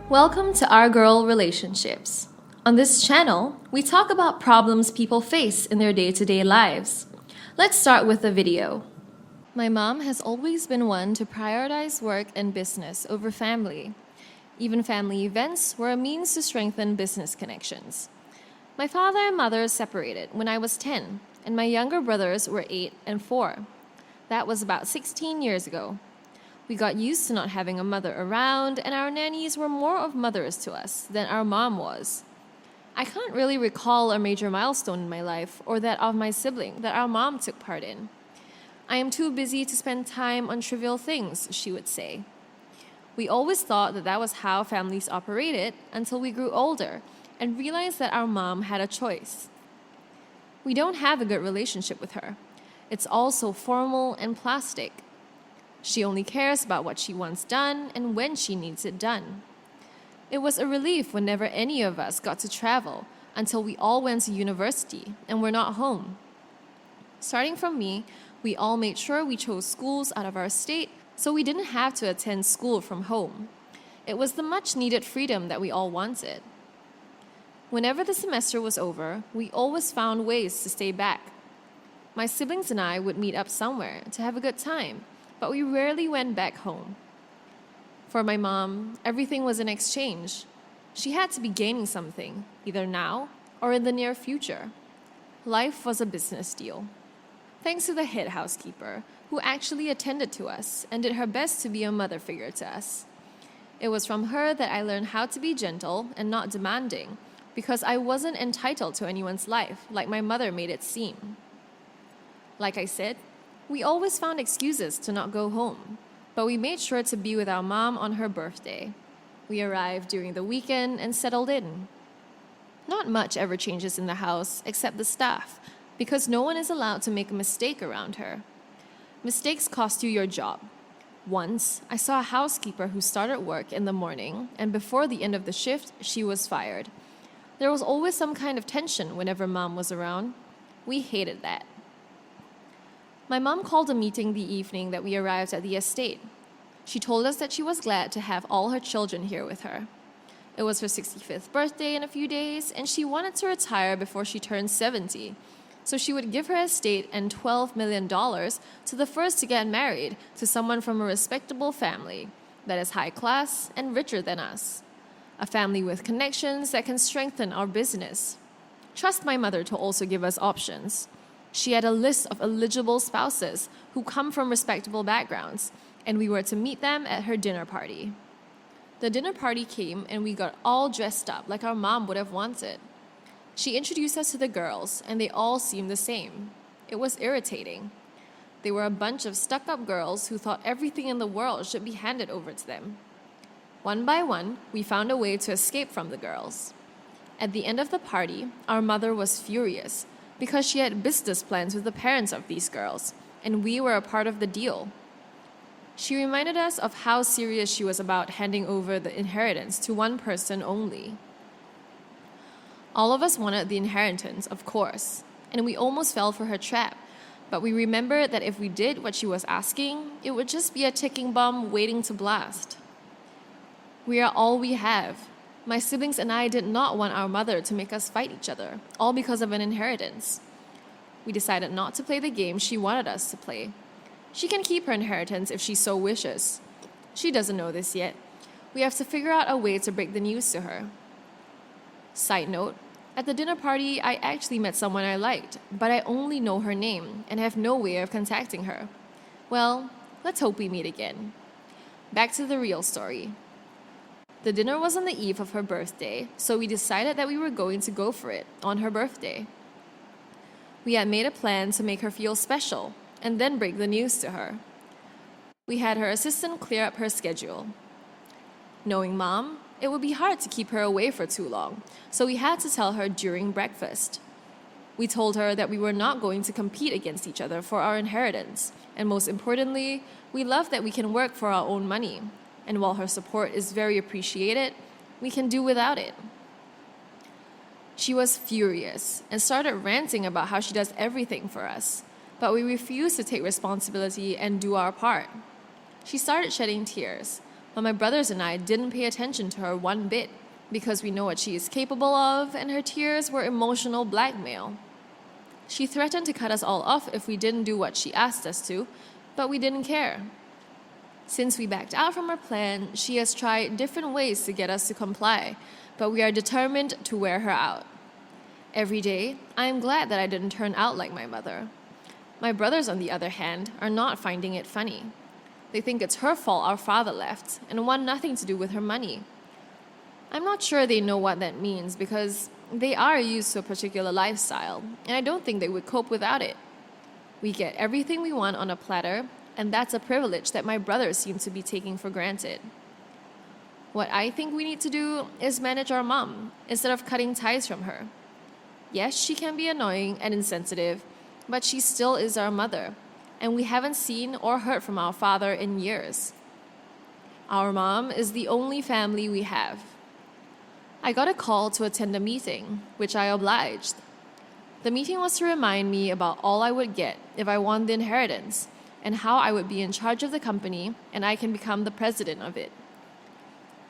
Welcome to Our Girl Relationships. On this channel, we talk about problems people face in their day-to-day lives. Let's start with the video. My mom has always been one to prioritize work and business over family. Even family events were a means to strengthen business connections. My father and mother separated when I was 10, and my younger brothers were 8 and 4. That was about 16 years ago. We got used to not having a mother around, and our nannies were more of mothers to us than our mom was. I can't really recall a major milestone in my life or that of my sibling that our mom took part in. I am too busy to spend time on trivial things, she would say. We always thought that that was how families operated until we grew older and realized that our mom had a choice. We don't have a good relationship with her. It's all so formal and plastic. She only cares about what she wants done and when she needs it done. It was a relief whenever any of us got to travel until we all went to university and were not home. Starting from me, we all made sure we chose schools out of our state so we didn't have to attend school from home. It was the much-needed freedom that we all wanted. Whenever the semester was over, we always found ways to stay back. My siblings and I would meet up somewhere to have a good time, but we rarely went back home. For my mom, everything was an exchange. She had to be gaining something, either now or in the near future. Life was a business deal. Thanks to the head housekeeper, who actually attended to us and did her best to be a mother figure to us. It was from her that I learned how to be gentle and not demanding, because I wasn't entitled to anyone's life like my mother made it seem. Like I said, we always found excuses to not go home, but we made sure to be with our mom on her birthday. We arrived during the weekend and settled in. Not much ever changes in the house except the staff, because no one is allowed to make a mistake around her. Mistakes cost you your job. Once, I saw a housekeeper who started work in the morning, and before the end of the shift, she was fired. There was always some kind of tension whenever Mom was around. We hated that. My mom called a meeting the evening that we arrived at the estate. She told us that she was glad to have all her children here with her. It was her 65th birthday in a few days, and she wanted to retire before she turned 70. So she would give her estate and $12 million to the first to get married to someone from a respectable family that is high class and richer than us. A family with connections that can strengthen our business. Trust my mother to also give us options. She had a list of eligible spouses who come from respectable backgrounds, and we were to meet them at her dinner party. The dinner party came, and we got all dressed up like our mom would have wanted. She introduced us to the girls, and they all seemed the same. It was irritating. They were a bunch of stuck-up girls who thought everything in the world should be handed over to them. One by one, we found a way to escape from the girls. At the end of the party, our mother was furious, because she had business plans with the parents of these girls, and we were a part of the deal. She reminded us of how serious she was about handing over the inheritance to one person only. All of us wanted the inheritance, of course, and we almost fell for her trap, but we remembered that if we did what she was asking, it would just be a ticking bomb waiting to blast. We are all we have. My siblings and I did not want our mother to make us fight each other, all because of an inheritance. We decided not to play the game she wanted us to play. She can keep her inheritance if she so wishes. She doesn't know this yet. We have to figure out a way to break the news to her. Side note, at the dinner party, I actually met someone I liked, but I only know her name and have no way of contacting her. Well, let's hope we meet again. Back to the real story. The dinner was on the eve of her birthday, so we decided that we were going to go for it on her birthday. We had made a plan to make her feel special and then break the news to her. We had her assistant clear up her schedule. Knowing Mom, it would be hard to keep her away for too long, so we had to tell her during breakfast. We told her that we were not going to compete against each other for our inheritance, and most importantly, we love that we can work for our own money. And while her support is very appreciated, we can do without it. She was furious and started ranting about how she does everything for us, but we refused to take responsibility and do our part. She started shedding tears, but my brothers and I didn't pay attention to her one bit because we know what she is capable of, and her tears were emotional blackmail. She threatened to cut us all off if we didn't do what she asked us to, but we didn't care. Since we backed out from our plan, she has tried different ways to get us to comply, but we are determined to wear her out. Every day, I am glad that I didn't turn out like my mother. My brothers, on the other hand, are not finding it funny. They think it's her fault our father left and want nothing to do with her money. I'm not sure they know what that means because they are used to a particular lifestyle, and I don't think they would cope without it. We get everything we want on a platter, and that's a privilege that my brothers seem to be taking for granted. What I think we need to do is manage our mom instead of cutting ties from her. Yes, she can be annoying and insensitive, but she still is our mother, and we haven't seen or heard from our father in years. Our mom is the only family we have. I got a call to attend a meeting, which I obliged. The meeting was to remind me about all I would get if I won the inheritance, and how I would be in charge of the company and I can become the president of it.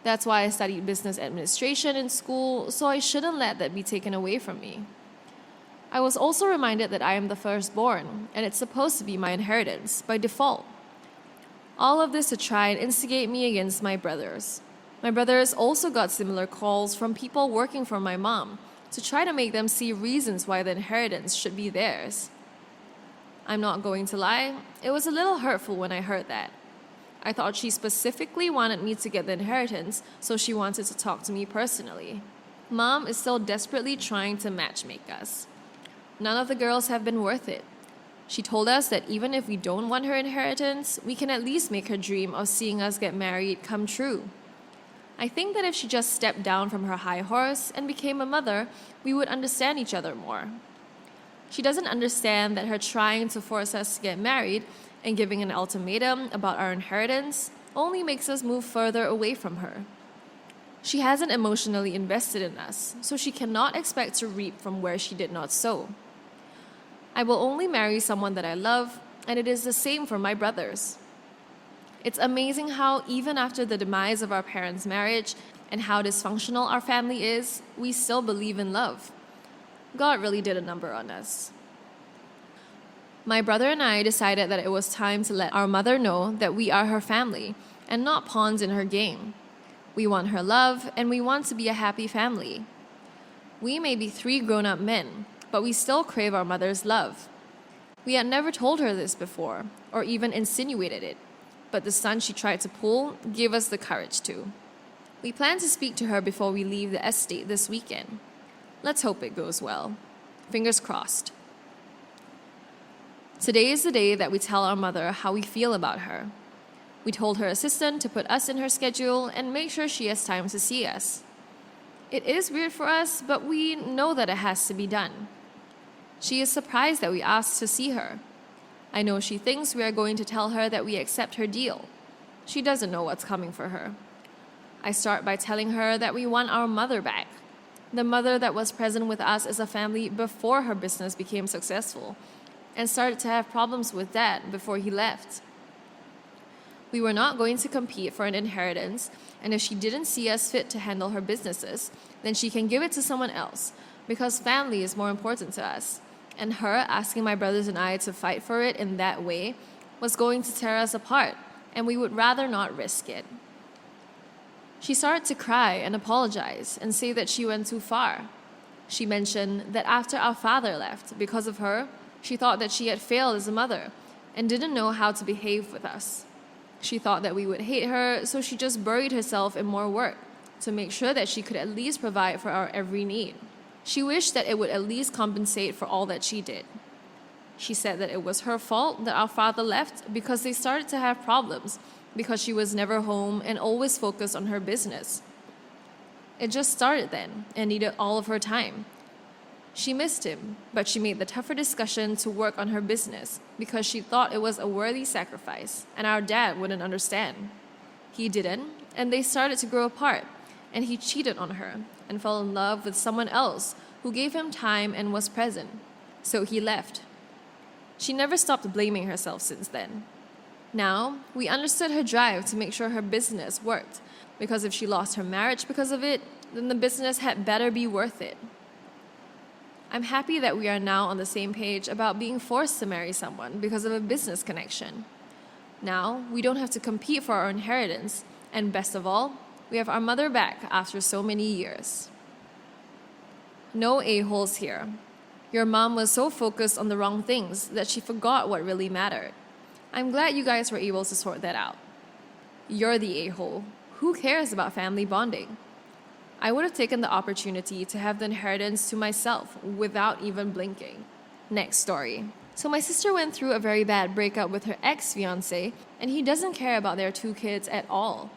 That's why I studied business administration in school, so I shouldn't let that be taken away from me. I was also reminded that I am the firstborn, and it's supposed to be my inheritance by default. All of this to try and instigate me against my brothers. My brothers also got similar calls from people working for my mom to try to make them see reasons why the inheritance should be theirs. I'm not going to lie, it was a little hurtful when I heard that. I thought she specifically wanted me to get the inheritance, so she wanted to talk to me personally. Mom is still desperately trying to matchmake us. None of the girls have been worth it. She told us that even if we don't want her inheritance, we can at least make her dream of seeing us get married come true. I think that if she just stepped down from her high horse and became a mother, we would understand each other more. She doesn't understand that her trying to force us to get married and giving an ultimatum about our inheritance only makes us move further away from her. She hasn't emotionally invested in us, so she cannot expect to reap from where she did not sow. I will only marry someone that I love, and it is the same for my brothers. It's amazing how, even after the demise of our parents' marriage and how dysfunctional our family is, we still believe in love. God really did a number on us. My brother and I decided that it was time to let our mother know that we are her family and not pawns in her game. We want her love, and we want to be a happy family. We may be 3 grown-up men, but we still crave our mother's love. We had never told her this before, or even insinuated it, but the stunt she tried to pull gave us the courage to. We plan to speak to her before we leave the estate this weekend. Let's hope it goes well. Fingers crossed. Today is the day that we tell our mother how we feel about her. We told her assistant to put us in her schedule and make sure she has time to see us. It is weird for us, but we know that it has to be done. She is surprised that we asked to see her. I know she thinks we are going to tell her that we accept her deal. She doesn't know what's coming for her. I start by telling her that we want our mother back. The mother that was present with us as a family before her business became successful, and started to have problems with Dad before he left. We were not going to compete for an inheritance, and if she didn't see us fit to handle her businesses, then she can give it to someone else, because family is more important to us. And her asking my brothers and I to fight for it in that way was going to tear us apart, and we would rather not risk it. She started to cry and apologize and say that she went too far. She mentioned that after our father left, because of her, she thought that she had failed as a mother and didn't know how to behave with us. She thought that we would hate her, so she just buried herself in more work to make sure that she could at least provide for our every need. She wished that it would at least compensate for all that she did. She said that it was her fault that our father left because they started to have problems because she was never home and always focused on her business. It just started then and needed all of her time. She missed him, but she made the tougher discussion to work on her business because she thought it was a worthy sacrifice and our dad wouldn't understand. He didn't, and they started to grow apart, and he cheated on her and fell in love with someone else who gave him time and was present. So he left. She never stopped blaming herself since then. Now, we understood her drive to make sure her business worked, because if she lost her marriage because of it, then the business had better be worth it. I'm happy that we are now on the same page about being forced to marry someone because of a business connection. Now, we don't have to compete for our inheritance, and best of all, we have our mother back after so many years. No a-holes here. Your mom was so focused on the wrong things that she forgot what really mattered. I'm glad you guys were able to sort that out. You're the a-hole. Who cares about family bonding? I would have taken the opportunity to have the inheritance to myself without even blinking. Next story. So my sister went through a very bad breakup with her ex-fiancé, and he doesn't care about their 2 kids at all.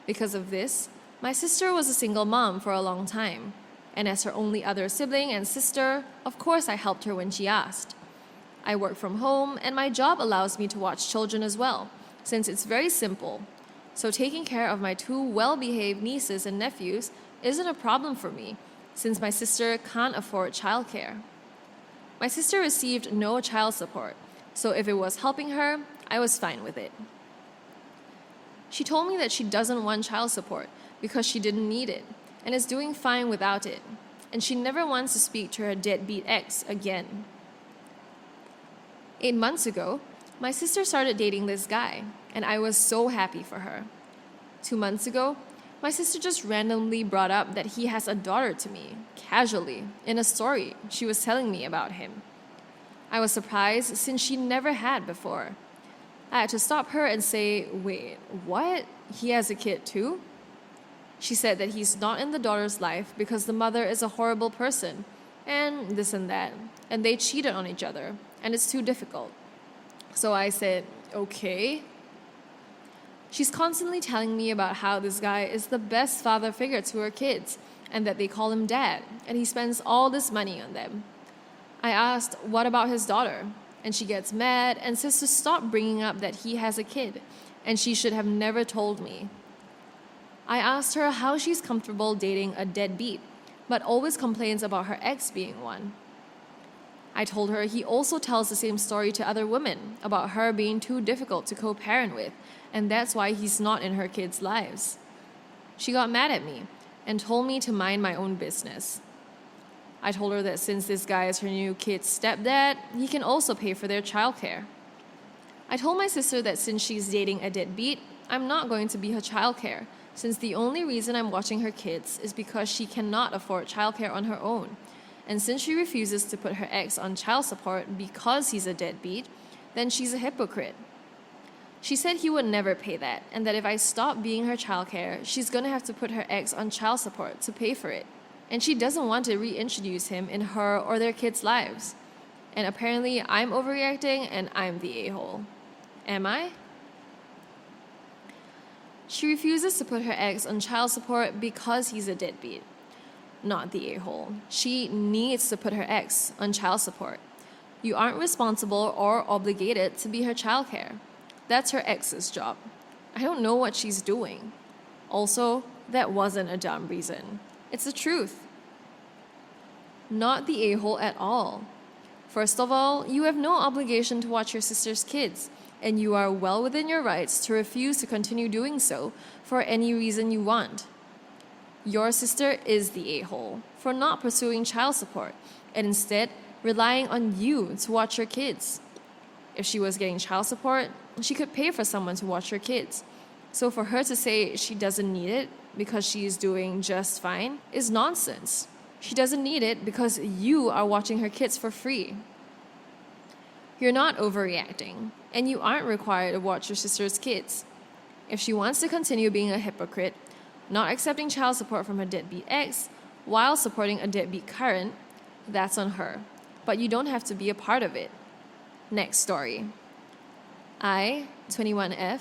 Because of this, my sister was a single mom for a long time. And as her only other sibling and sister, of course I helped her when she asked. I work from home, and my job allows me to watch children as well, since it's very simple. So taking care of my 2 well-behaved nieces and nephews isn't a problem for me, since my sister can't afford childcare. My sister received no child support, so if it was helping her, I was fine with it. She told me that she doesn't want child support because she didn't need it, and is doing fine without it, and she never wants to speak to her deadbeat ex again. 8 months ago, my sister started dating this guy, and I was so happy for her. 2 months ago, my sister just randomly brought up that he has a daughter to me, casually, in a story she was telling me about him. I was surprised since she never had before. I had to stop her and say, "Wait, what? He has a kid too?" She said that he's not in the daughter's life because the mother is a horrible person, and this and that, and they cheated on each other, and it's too difficult. So I said, "Okay." She's constantly telling me about how this guy is the best father figure to her kids, and that they call him dad, and he spends all this money on them. I asked, what about his daughter? And she gets mad and says to stop bringing up that he has a kid, and she should have never told me. I asked her how she's comfortable dating a deadbeat, but always complains about her ex being one. I told her he also tells the same story to other women about her being too difficult to co-parent with, and that's why he's not in her kids' lives. She got mad at me and told me to mind my own business. I told her that since this guy is her new kid's stepdad, he can also pay for their childcare. I told my sister that since she's dating a deadbeat, I'm not going to be her childcare, since the only reason I'm watching her kids is because she cannot afford childcare on her own. And since she refuses to put her ex on child support because he's a deadbeat, then she's a hypocrite. She said he would never pay that, and that if I stop being her childcare, she's gonna have to put her ex on child support to pay for it. And she doesn't want to reintroduce him in her or their kids' lives. And apparently I'm overreacting and I'm the a-hole. Am I? She refuses to put her ex on child support because he's a deadbeat. Not the a-hole. She needs to put her ex on child support. You aren't responsible or obligated to be her childcare. That's her ex's job. I don't know what she's doing. Also, that wasn't a dumb reason. It's the truth. Not the a-hole at all. First of all, you have no obligation to watch your sister's kids, and you are well within your rights to refuse to continue doing so for any reason you want. Your sister is the a-hole for not pursuing child support and instead relying on you to watch your kids. If she was getting child support, she could pay for someone to watch her kids. So for her to say she doesn't need it because she is doing just fine is nonsense. She doesn't need it because you are watching her kids for free. You're not overreacting, and you aren't required to watch your sister's kids. If she wants to continue being a hypocrite, not accepting child support from her deadbeat ex while supporting a deadbeat current, that's on her. But you don't have to be a part of it. Next story. I, 21F,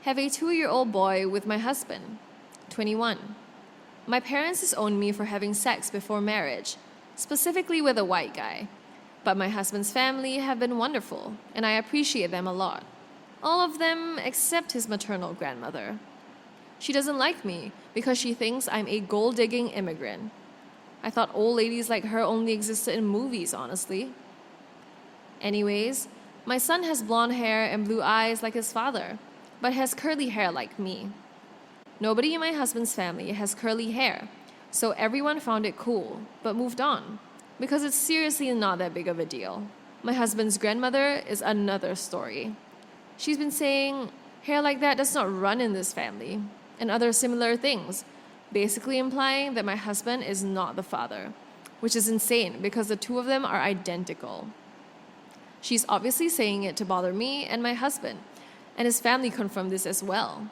have a 2-year-old boy with my husband, 21. My parents disowned me for having sex before marriage, specifically with a white guy. But my husband's family have been wonderful, and I appreciate them a lot. All of them except his maternal grandmother. She doesn't like me because she thinks I'm a gold-digging immigrant. I thought old ladies like her only existed in movies, honestly. Anyways, My son has blonde hair and blue eyes like his father, but has curly hair like me. Nobody in my husband's family has curly hair, so everyone found it cool, but moved on, because it's seriously not that big of a deal. My husband's grandmother is another story. She's been saying, hair like that does not run in this family, and other similar things, basically implying that my husband is not the father, which is insane because the two of them are identical. She's obviously saying it to bother me and my husband, and his family confirmed this as well.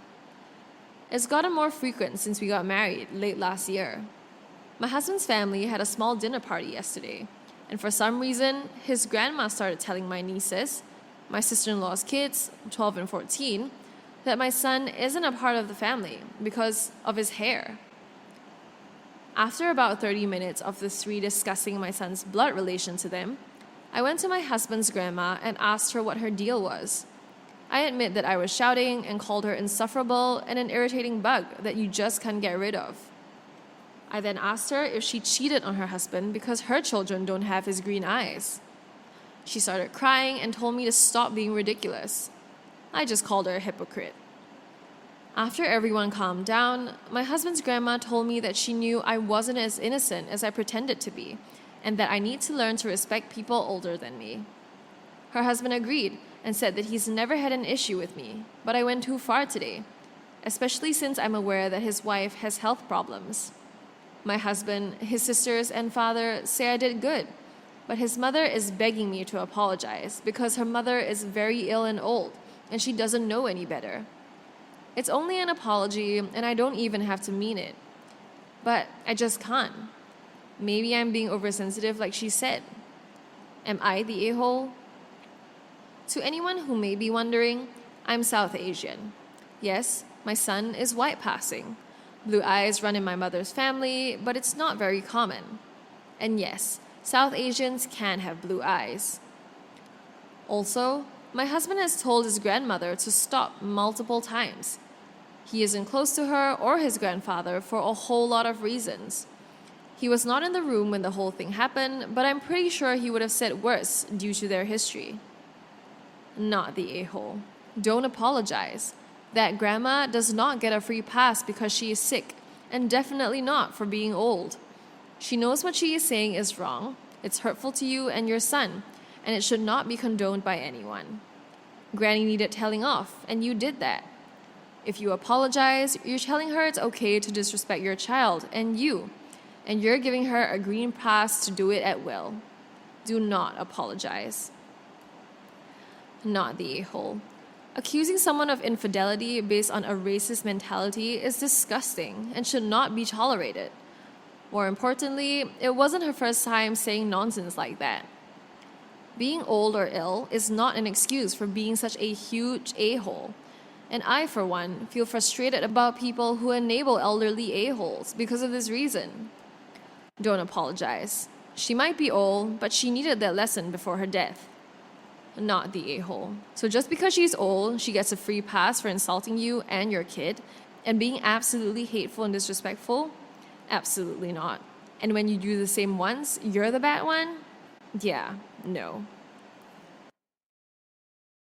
It's gotten more frequent since we got married late last year. My husband's family had a small dinner party yesterday, and for some reason, his grandma started telling my nieces, my sister-in-law's kids, 12 and 14, that my son isn't a part of the family because of his hair. After about 30 minutes of the three discussing my son's blood relation to them, I went to my husband's grandma and asked her what her deal was. I admit that I was shouting and called her insufferable and an irritating bug that you just can't get rid of. I then asked her if she cheated on her husband because her children don't have his green eyes. She started crying and told me to stop being ridiculous. I just called her a hypocrite. After everyone calmed down, my husband's grandma told me that she knew I wasn't as innocent as I pretended to be, and that I need to learn to respect people older than me. Her husband agreed and said that he's never had an issue with me, but I went too far today, especially since I'm aware that his wife has health problems. My husband, his sisters, and father say I did good, but his mother is begging me to apologize because her mother is very ill and old, and she doesn't know any better. It's only an apology, and I don't even have to mean it. But I just can't. Maybe I'm being oversensitive like she said. Am I the a-hole? To anyone who may be wondering, I'm South Asian. Yes, my son is white passing. Blue eyes run in my mother's family, but it's not very common. And yes, South Asians can have blue eyes. Also, my husband has told his grandmother to stop multiple times. He isn't close to her or his grandfather for a whole lot of reasons. He was not in the room when the whole thing happened, but I'm pretty sure he would have said worse due to their history. Not the a-hole. Don't apologize. That grandma does not get a free pass because she is sick, and definitely not for being old. She knows what she is saying is wrong, it's hurtful to you and your son, and it should not be condoned by anyone. Granny needed telling off, and you did that. If you apologize, you're telling her it's okay to disrespect your child and you, and you're giving her a green pass to do it at will. Do not apologize. Not the a-hole. Accusing someone of infidelity based on a racist mentality is disgusting and should not be tolerated. More importantly, it wasn't her first time saying nonsense like that. Being old or ill is not an excuse for being such a huge a-hole. And I, for one, feel frustrated about people who enable elderly a-holes because of this reason. Don't apologize. She might be old, but she needed that lesson before her death. Not the a-hole. So just because she's old, she gets a free pass for insulting you and your kid and being absolutely hateful and disrespectful? Absolutely not. And when you do the same once, you're the bad one? Yeah, no.